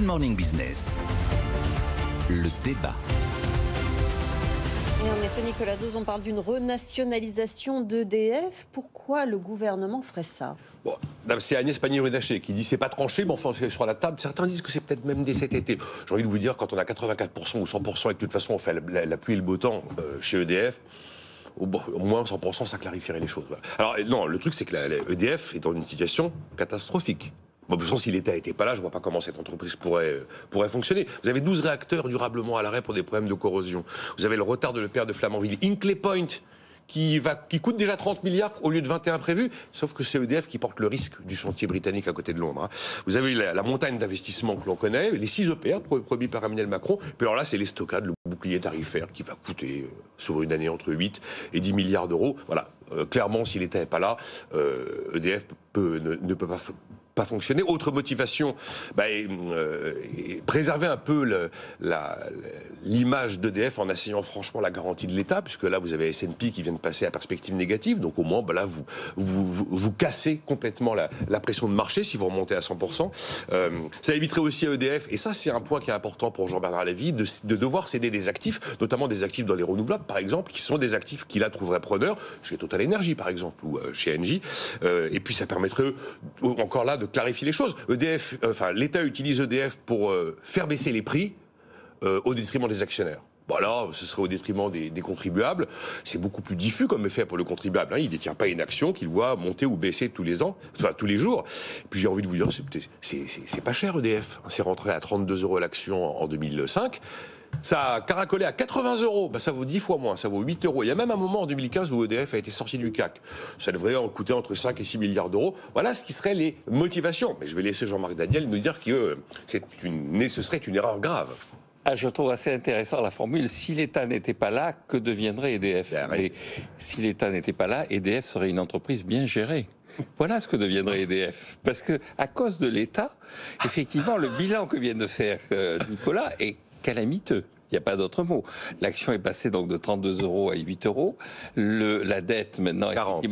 Good Morning Business. Le débat. Et en effet, Nicolas Dose, on parle d'une renationalisation d'EDF. Pourquoi le gouvernement ferait ça ? Bon, c'est Agnès Pannier-Runacher qui dit c'est pas tranché, mais enfin c'est sur la table. Certains disent que c'est peut-être même dès cet été. J'ai envie de vous dire, quand on a 84% ou 100% et que de toute façon on fait la pluie et le beau temps chez EDF, au moins 100% ça clarifierait les choses. Voilà. Alors non, le truc c'est que EDF est dans une situation catastrophique. Bon, de toute façon, si l'État n'était pas là, je ne vois pas comment cette entreprise pourrait fonctionner. Vous avez 12 réacteurs durablement à l'arrêt pour des problèmes de corrosion. Vous avez le retard de l'EPR de Flamanville. Hinkley Point, qui coûte déjà 30 milliards au lieu de 21 prévus, sauf que c'est EDF qui porte le risque du chantier britannique à côté de Londres. Vous avez la montagne d'investissement que l'on connaît, les 6 EPR promis par Emmanuel Macron, puis alors là, c'est l'estocade, le bouclier tarifaire qui va coûter sur une année entre 8 et 10 milliards d'euros. Voilà. Clairement, si l'État n'est pas là, EDF ne peut pas fonctionner. Autre motivation, préserver un peu l'image d'EDF en assignant franchement la garantie de l'État, puisque là vous avez S&P qui vient de passer à perspective négative, donc au moins là vous cassez complètement la pression de marché si vous remontez à 100%. Ça éviterait aussi à EDF, et ça c'est un point qui est important pour Jean-Bernard Lévy, de devoir céder des actifs, notamment des actifs dans les renouvelables par exemple, qui sont des actifs qui là trouveraient preneur, chez Total Energy par exemple, ou chez Engie, et puis ça permettrait encore là de clarifier les choses. L'État utilise EDF pour faire baisser les prix au détriment des actionnaires. Bon là, ce serait au détriment des contribuables. C'est beaucoup plus diffus comme effet pour le contribuable. Il ne détient pas une action qu'il voit monter ou baisser tous les jours. Et puis j'ai envie de vous dire, c'est pas cher EDF. C'est rentré à 32 € l'action en 2005. Ça a caracolé à 80 €, ça vaut 10 fois moins, ça vaut 8 €. Il y a même un moment en 2015 où EDF a été sorti du CAC. Ça devrait en coûter entre 5 et 6 milliards d'euros. Voilà ce qui seraient les motivations. Mais je vais laisser Jean-Marc Daniel nous dire que ce serait une erreur grave. Je trouve assez intéressant la formule. Si l'État n'était pas là, que deviendrait EDF ? Et si l'État n'était pas là, EDF serait une entreprise bien gérée. Voilà ce que deviendrait EDF. Parce que à cause de l'État, effectivement, le bilan que vient de faire Nicolas est calamiteux. Il n'y a pas d'autre mot. L'action est passée donc de 32 € à 8 €. La dette maintenant 40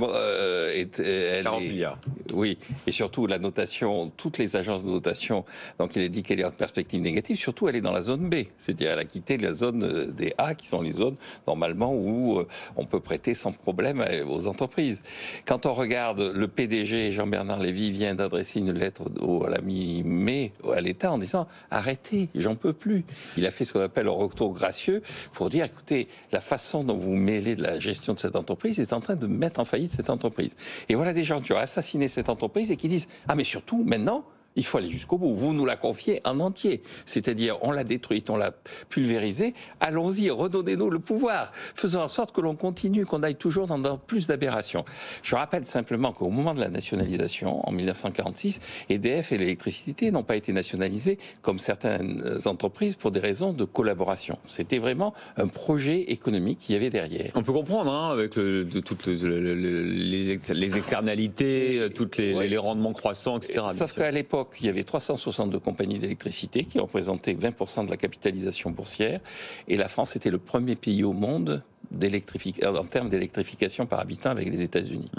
milliards. Oui, et surtout la notation, toutes les agences de notation, donc il est dit qu'elle est en perspective négative, surtout elle est dans la zone B, c'est-à-dire elle a quitté la zone des A, qui sont les zones normalement où on peut prêter sans problème aux entreprises. Quand on regarde, le PDG Jean-Bernard Lévy vient d'adresser une lettre à la mi-mai à l'État en disant « Arrêtez, j'en peux plus ». Il a fait ce qu'on appelle un retour gracieux pour dire, écoutez, la façon dont vous mêlez de la gestion de cette entreprise est en train de mettre en faillite cette entreprise. Et voilà des gens qui ont assassiné cette entreprise et qui disent, ah mais surtout, maintenant, il faut aller jusqu'au bout. Vous nous la confiez en entier. C'est-à-dire, on l'a détruite, on l'a pulvérisée. Allons-y, redonnez-nous le pouvoir. Faisons en sorte que l'on continue, qu'on aille toujours dans plus d'aberrations. Je rappelle simplement qu'au moment de la nationalisation, en 1946, EDF et l'électricité n'ont pas été nationalisées comme certaines entreprises pour des raisons de collaboration. C'était vraiment un projet économique qu'il y avait derrière. On peut comprendre, avec toutes les externalités, tous les rendements croissants, etc. Sauf qu'à l'époque, il y avait 362 compagnies d'électricité qui représentaient 20% de la capitalisation boursière, et la France était le premier pays au monde en termes d'électrification par habitant avec les États-Unis.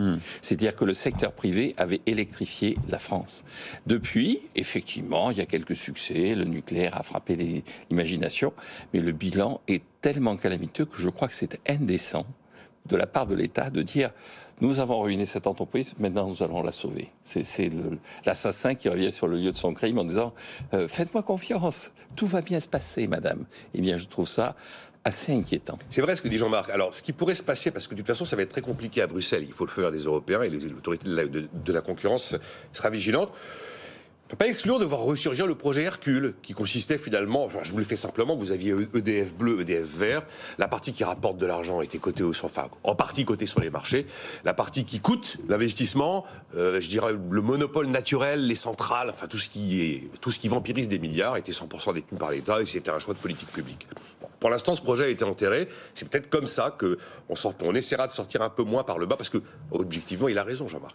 C'est-à-dire que le secteur privé avait électrifié la France. Depuis, effectivement, il y a quelques succès, le nucléaire a frappé l'imagination, mais le bilan est tellement calamiteux que je crois que c'est indécent de la part de l'État de dire nous avons ruiné cette entreprise, maintenant nous allons la sauver. C'est l'assassin qui revient sur le lieu de son crime en disant faites-moi confiance, tout va bien se passer, madame. Eh bien, je trouve ça assez inquiétant. C'est vrai ce que dit Jean-Marc. Alors, ce qui pourrait se passer, parce que de toute façon, ça va être très compliqué à Bruxelles, il faut le faire des Européens et l'autorité de la concurrence sera vigilante. On ne peut pas exclure de voir ressurgir le projet Hercule, qui consistait finalement, je vous le fais simplement, vous aviez EDF bleu, EDF vert, la partie qui rapporte de l'argent était cotée en partie cotée sur les marchés, la partie qui coûte l'investissement, je dirais le monopole naturel, les centrales, enfin tout ce qui vampirise des milliards était 100% détenu par l'État et c'était un choix de politique publique. Bon, pour l'instant, ce projet a été enterré, c'est peut-être comme ça qu'on essaiera de sortir un peu moins par le bas, parce que objectivement, il a raison, Jean-Marc.